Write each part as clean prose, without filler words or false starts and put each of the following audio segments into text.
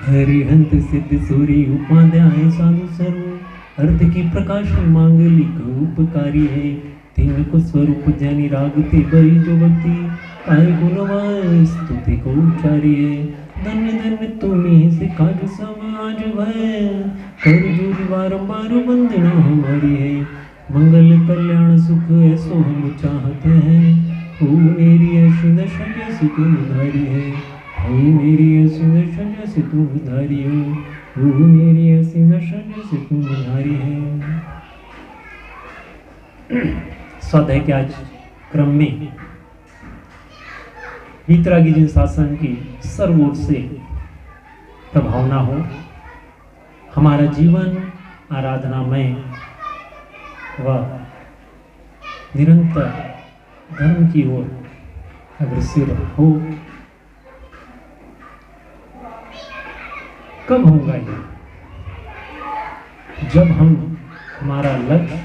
हरिहंत सिद्ध सूरी उपाध्याय साधु सर्व अर्थ की प्रकाश मांगलिक उपकारी है। तीन को स्वरूप जानी रागते बई जो भक्ति काय गुणवान स्तुति को उच्चारी है। धन्य धन्य तुम्हें से काज सब आज भय कर जोरी बारंबार वंदना हमारी है। मंगल कल्याण सुख ऐसो हम चाहते हैं। ओ मेरी ऐसी दशा जैसी तुम धारी है। ओ मेरी ऐसी दशा जैसे तुम धारी हो। ओ मेरी ऐसी दशा जैसे तुम धारी है। स्वाध्याय के आज क्रम में वीतरागी जिन शासन की सर्व ओर से प्रभावना हो, हमारा जीवन आराधनामय व निरंतर धर्म की ओर अग्रसर हो। कब होगा ये? जब हम हमारा लक्ष्य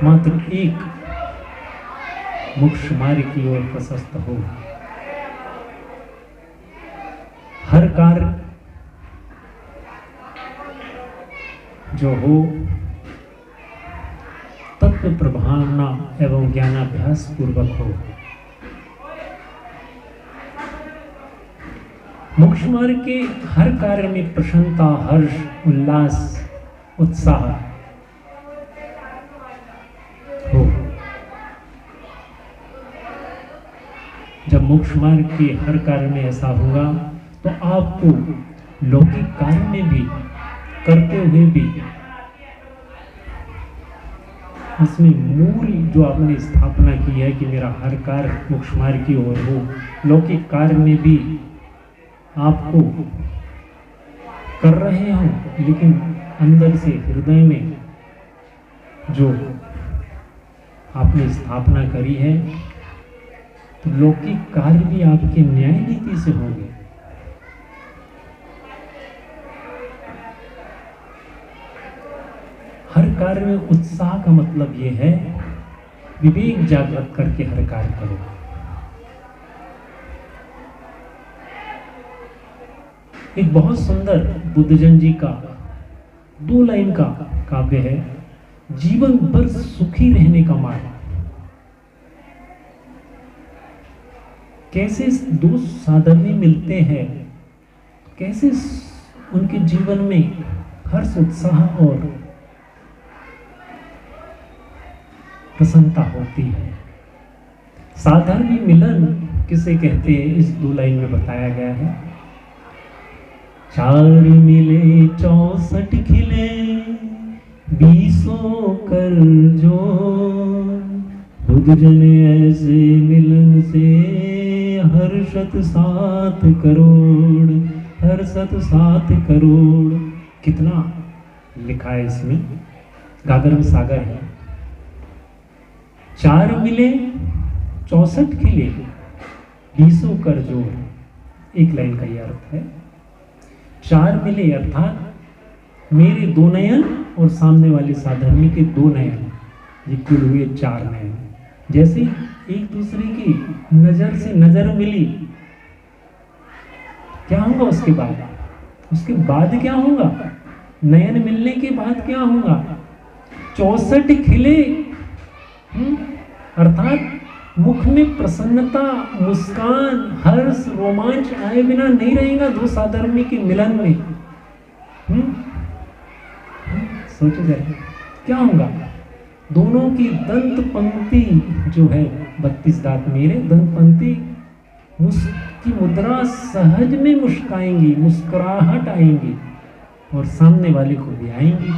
मात्र एक मोक्ष मार्ग की ओर प्रशस्त हो। हर कार्य जो हो तत्व प्रभावना एवं ज्ञानाभ्यास पूर्वक हो। मोक्ष मार्ग के हर कार्य में प्रसन्नता, हर्ष, उल्लास, उत्साह हो। जब मोक्ष मार्ग के हर कार्य में ऐसा होगा तो आपको लौकिक कार्य में भी करते हुए भी इसमें मूल जो आपने स्थापना की है कि मेरा हर कार्य मोक्ष मार्ग की ओर हो, लौकिक कार्य में भी आपको कर रहे हो, लेकिन अंदर से हृदय में जो आपने स्थापना करी है, तो लौकिक कार्य भी आपके न्याय नीति से होंगे। हर कार्य में उत्साह का मतलब यह है विवेक जागृत करके हर कार्य करो। एक बहुत सुंदर बुद्धजन जी का 2 लाइन का काव्य है, जीवन भर सुखी रहने का मार्ग। कैसे 2 साधर्मी मिलते हैं, कैसे उनके जीवन में हर्ष, उत्साह और प्रसन्नता होती है। साधर्मी मिलन किसे कहते हैं, इस 2 लाइन में बताया गया है। 4 मिले 64 खिले 20 कर जो, बुद्धजन ऐसे मिलन से हर्षत 7 करोड़, हर्षत 7 करोड़। कितना लिखा है इसमें, गागर में सागर है। 4 मिले 64 खिले 20 कर जोड़, एक लाइन का यह अर्थ है। 4 मिले अर्थात मेरे 2 नयन और सामने वाले साधर्मी के 2 नयन, ये कुल हुए 4 नयन। जैसे एक दूसरे की नजर से नजर मिली, क्या होगा उसके बाद? उसके बाद क्या होगा? नयन मिलने के बाद क्या होगा? 64 खिले, अर्थात मुख में प्रसन्नता, मुस्कान, हर्ष, रोमांच आए बिना नहीं रहेगा 2 साधर्मी के मिलन में। सोचो जरा क्या होगा? दोनों की दंत पंक्ति जो है 32 दांत मेरे, दंत पंक्ति की मुद्रा सहज में मुस्काएंगी, मुस्कुराहट आएंगी और सामने वाले को भी आएंगी।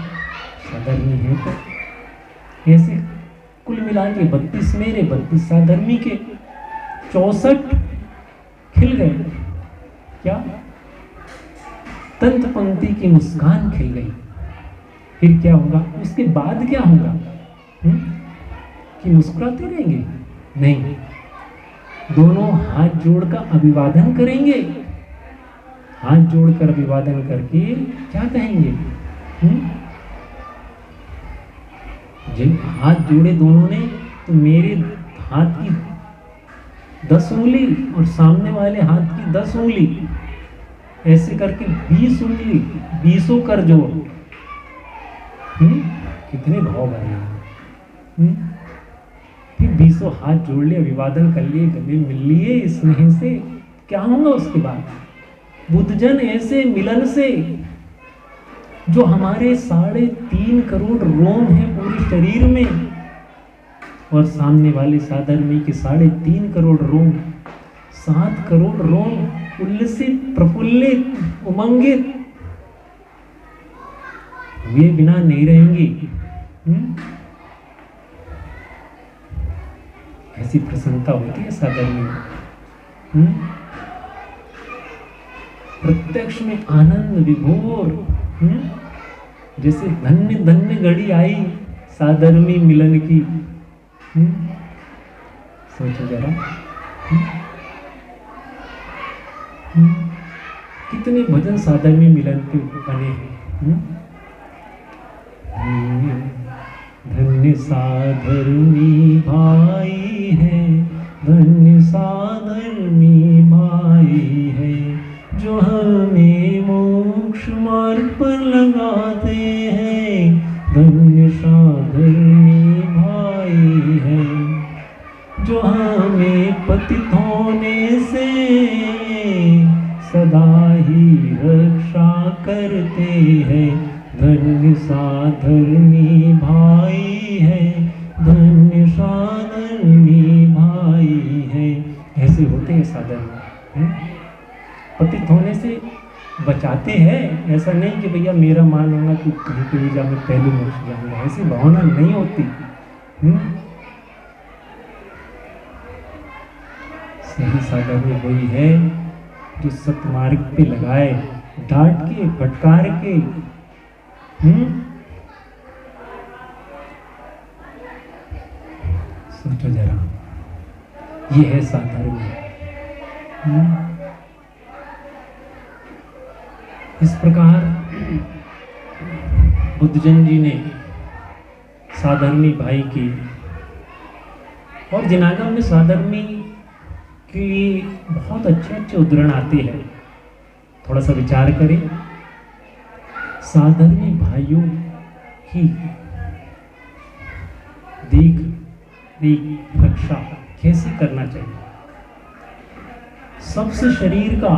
साधर्मी है तो ऐसे कुल मिला के 32 मेरे, 32 साधर्मी के, 64 खिल गए। क्या? दंत पंक्ति की मुस्कान खिल गई। फिर क्या होगा? उसके बाद क्या होगा? कि मुस्कुराते रहेंगे? नहीं, दोनों हाथ जोड़कर अभिवादन करेंगे। हाथ जोड़कर अभिवादन करके क्या कहेंगे? जब हाथ जोड़े दोनों ने तो मेरे हाथ की 10 उंगली और सामने वाले हाथ की 10 उंगली ऐसे करके 20 उंगली 20 कर जोड़, कितने भाव बने। फिर 20 हाथ जोड़ लिए, अभिवादन कर लिए, गले मिल लिए स्नेह से, क्या होगा उसके बाद? बुद्धजन ऐसे मिलन से जो हमारे 3.5 करोड़ रोम है पूरे शरीर में, और सामने वाले साधर्मी के 3.5 करोड़ रोम, 7 करोड़ रोम उल्लसित, प्रफुल्लित, उमंगित, वे बिना नहीं रहेंगे। ऐसी प्रसन्नता होती है साधर्मी में। प्रत्यक्ष में आनंद विभोर, जैसे धन्य धन्य घड़ी आई साधर्मी मिलन की। सोचो जरा, कितने भजन साधर्मी मिलन के बने हैं। धन्य साधर्मी भाई है, धन्य साधर्मी भाई है, जो हमें मोक्ष मार्ग पर लगाते हैं। धन्य साधर्मी भाई है, जो हमें पतित होने से सदा ही रक्षा करते हैं। धन्य साधर्मी भाई है, धन्य साधर्मी भाई है। ऐसे होते हैं साधर्मी, पतित होने से बचाते हैं। ऐसा नहीं कि भैया मेरा मान होगा कि कहीं पे भी जा मैं पहले मोक्ष जाऊंगा, ऐसी भावना नहीं होती। सही साधर्मी वही है जो सतमार्ग पे लगाए, डांट के, फटकार के। सोचो जरा, ये है साधर्मी। इस प्रकार बुद्धजन जी ने साधर्मी भाई की, और जनागम में साधर्मी के लिए बहुत अच्छे अच्छे उद्धरण आते हैं। थोड़ा सा विचार करें, साधर्मी भाइयों की देख रक्षा कैसे करना चाहिए। सबसे शरीर का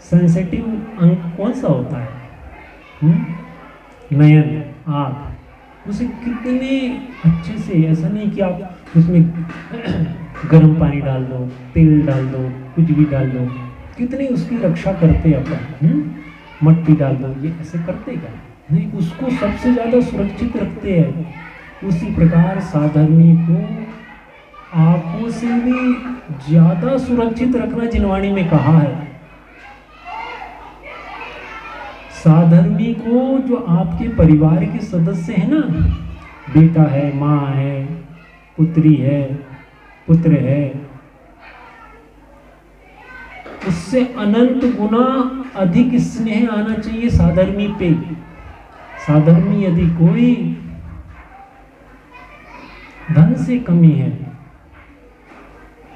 सेंसिटिव अंग कौन सा होता है? नयन, आँख। उसे कितने अच्छे से, ऐसा नहीं कि आप उसमें गर्म पानी डाल दो, तेल डाल दो, कुछ भी डाल दो, कितनी उसकी रक्षा करते अपन। मट्टी डाल दो, ये ऐसे करते क्या? नहीं, उसको सबसे ज्यादा सुरक्षित रखते हैं। उसी प्रकार साधर्मी को आंखों से भी ज्यादा सुरक्षित रखना जिनवाणी में कहा है। साधर्मी को जो आपके परिवार के सदस्य है ना, बेटा है, माँ है, पुत्री है, पुत्र है, उससे अनंत गुना अधिक स्नेह आना चाहिए साधर्मी पे। साधर्मी यदि कोई धन से कमी है,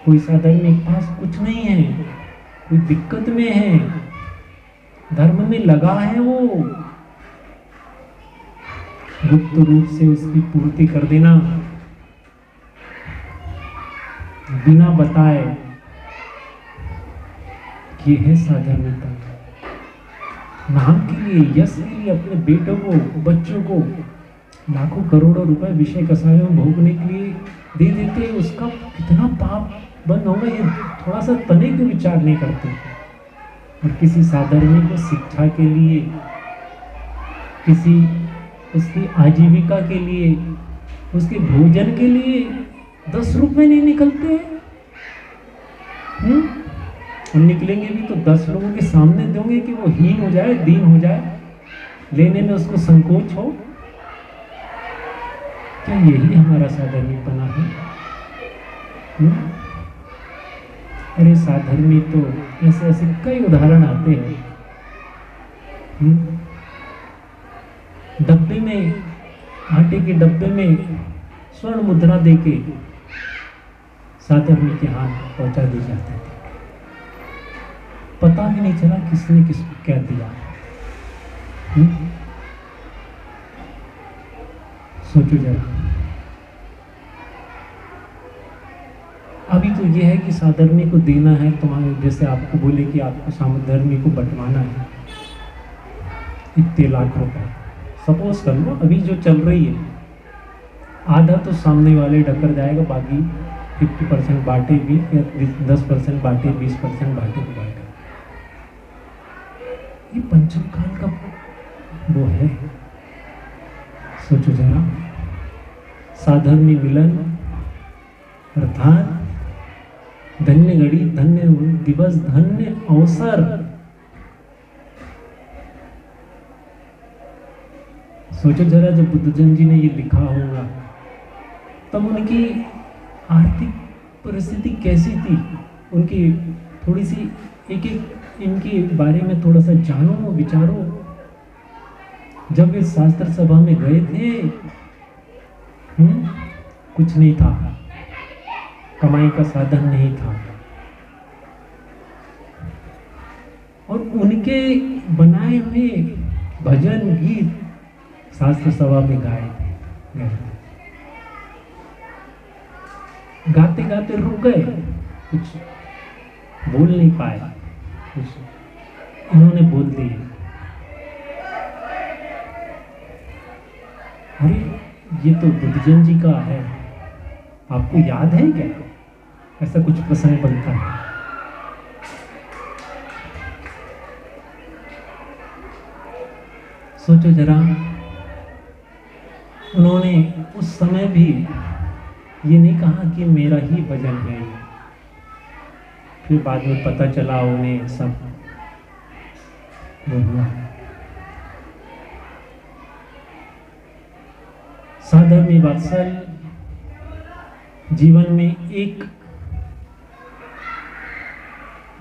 कोई साधर्मी के पास कुछ नहीं है, कोई दिक्कत में है, धर्म में लगा है, वो गुप्त रूप से उसकी पूर्ति कर देना, बिना बताए। ये है साधर्मिता। नाम के लिए, यश के लिए अपने बेटों को, बच्चों को लाखों करोड़ों रुपए विषय कसायों में भोगने के लिए दे देते हैं। उसका कितना पाप बंद होगा, ये थोड़ा सा तने के विचार नहीं करते। और किसी साधर्मी को शिक्षा के लिए, किसी उसकी आजीविका के लिए, उसके भोजन के लिए 10 रुपए नहीं निकलते हैं। और निकलेंगे भी तो 10 लोगों के सामने दोगे कि वो हीन हो जाए, दीन हो जाए, लेने में उसको संकोच हो। क्या यही हमारा साधर्मीपना है? अरे साधर्मी तो ऐसे ऐसे कई उदाहरण आते हैं। डब्बे में, आटे के डब्बे में स्वर्ण मुद्रा देके साधर्मी के हाथ पहुंचा दी जाती थी। पता भी नहीं चला किसने किसको क्या दिया। सोचो जरा। अभी तो यह है कि साधर्मी को देना है, तुम्हारे जैसे आपको बोले कि आपको साधर्मी को बंटवाना है इतने लाख रुपए, सपोज कर लो अभी जो चल रही है, आधा तो सामने वाले डकर जाएगा, बाकी 50% बांटे भी या 10% बांटे, 20% बांटे तो बांटे। ये पंचम काल का वो है। सोचो जरा, साधर्मी मिलन अर्थात धन्य घड़ी, धन्य दिवस, धन्य अवसर। सोचो जरा, जब बुद्धजन जी ने ये लिखा होगा तब उनकी आर्थिक परिस्थिति कैसी थी, उनकी थोड़ी सी एक इनके बारे में थोड़ा सा जानो विचारो। जब वे शास्त्र सभा में गए थे, कुछ नहीं था, कमाई का साधन नहीं था, और उनके बनाए हुए भजन गीत शास्त्र सभा में गाए थे। गाते गाते रुक गए, कुछ बोल नहीं पाए, कुछ इन्होंने बोल दिए। अरे ये तो बुद्धजन जी का है, आपको याद है क्या? ऐसा कुछ प्रसंग बनता है। सोचो जरा, उन्होंने उस समय भी ये नहीं कहा कि मेरा ही भजन है ये। फिर बाद में पता चला उन्हें सब हुआ। साधर्मी वात्सल जीवन में एक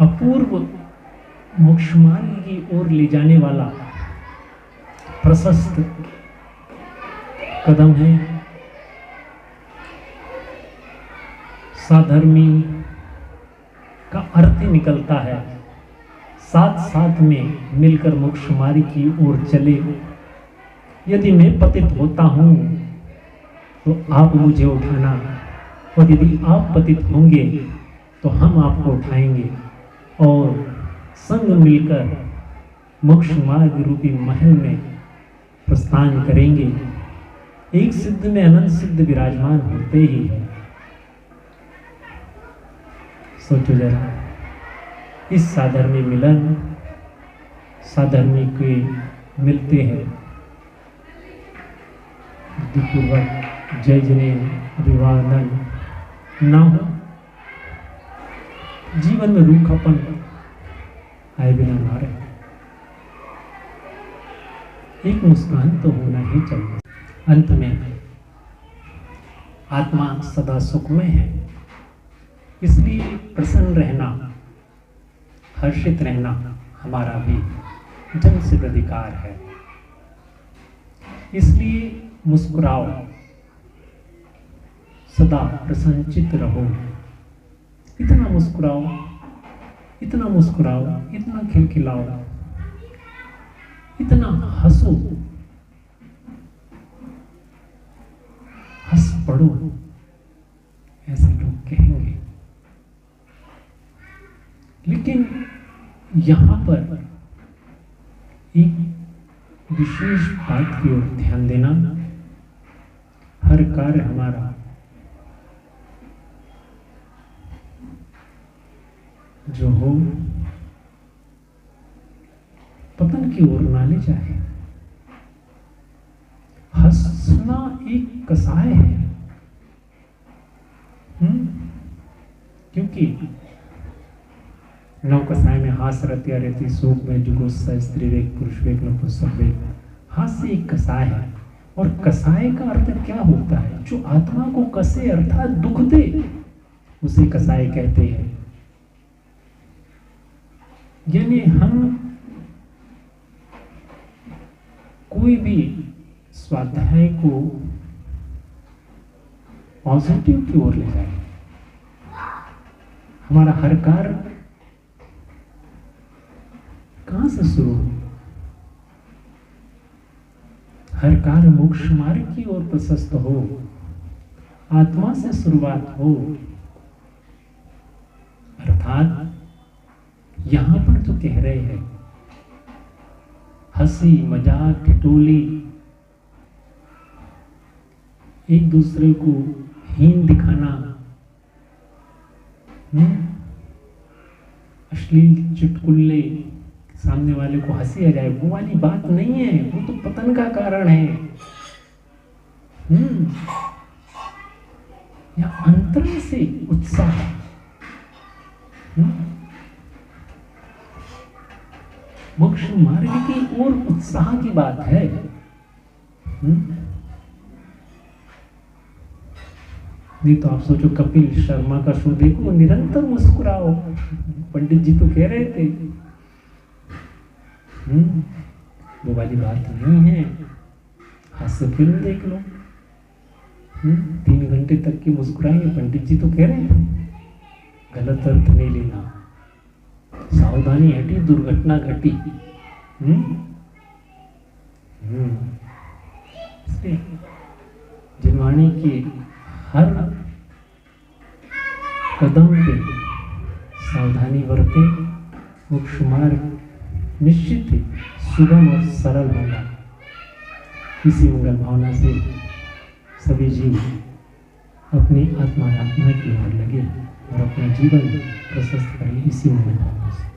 अपूर्व मोक्ष मार्ग की ओर ले जाने वाला प्रशस्त कदम है। साधर्मी का अर्थ ही निकलता है साथ साथ में मिलकर मोक्ष मार्ग की ओर चले। यदि मैं पतित होता हूं तो आप मुझे उठाना, और यदि आप पतित होंगे तो हम आपको उठाएंगे और संग मिलकर मोक्ष मार्ग रूपी महल में प्रस्थान करेंगे। एक सिद्ध में अनंत सिद्ध विराजमान होते ही है। सोचो जरा, इस साधर्मी मिलन, साधर्मी के मिलते हैं बुद्धिपूर्वक जय जने अभिवादन ना हो, जीवन में रूखापन आए बिना ना रहे, एक मुस्कान तो होना ही चाहिए। अंत में आत्मा सदा सुखमय है, इसलिए प्रसन्न रहना, हर्षित रहना हमारा भी जन्मसिद्ध अधिकार है। इसलिए मुस्कुराओ, सदा प्रसन्नचित्त रहो। इतना मुस्कुराओ, इतना मुस्कुराओ, इतना खिलखिलाओ, इतना हंसो, हंस पड़ो, ऐसे लोग कहेंगे। लेकिन यहां पर एक विशेष बात की ओर ध्यान देना, हर कार्य हमारा जो हो पतन की ओर ना ले जाए। हंसना एक कसाय है, क्योंकि नव कसाय में हास रत्या रहती, सूख में जुगुस्सा, स्त्री वेग, पुरुष वेग, नपुंसक वेग। हास्य एक कसाय है, और कसाय का अर्थ क्या होता है? जो आत्मा को कसे अर्थात दुख दे, उसे कसाय कहते हैं। यानी हम कोई भी स्वाध्याय को पॉजिटिव की ओर ले जाए, हमारा हर कार्य कहां से शुरू हो? हर कार्य मोक्ष मार्ग की ओर प्रशस्त हो, आत्मा से शुरुआत हो। अर्थात यहां पर जो कह रहे हैं, हंसी मजाक ठिठोली, एक दूसरे को हीन दिखाना, अश्लील चुटकुले, सामने वाले को हंसी आ जाए, वो वाली बात नहीं है। वो तो पतन का कारण है। या अंतर से उत्साह, मोक्ष मार्ग की ओर उत्साह की बात है। नहीं तो आप सोचो, कपिल शर्मा का शो देखो, निरंतर मुस्कुराओ। पंडित जी तो कह रहे थे, वो वाली बात नहीं है। हास्य फिल्म देख लो, 3 घंटे तक की मुस्कुराएंगे। पंडित जी तो कह रहे थे, गलत अर्थ नहीं लेना, सावधानी हटी, दुर्घटना घटी। जिनवाणी की हर कदम पे सावधानी बरते, मोक्ष मार्ग निश्चित ही सुगम और सरल होगा। इसी मंगल भावना से सभी जीव अपनी आत्मा की ओर लगे और अपना जीवन प्रशस्त करें, इसी मंगल भावना से।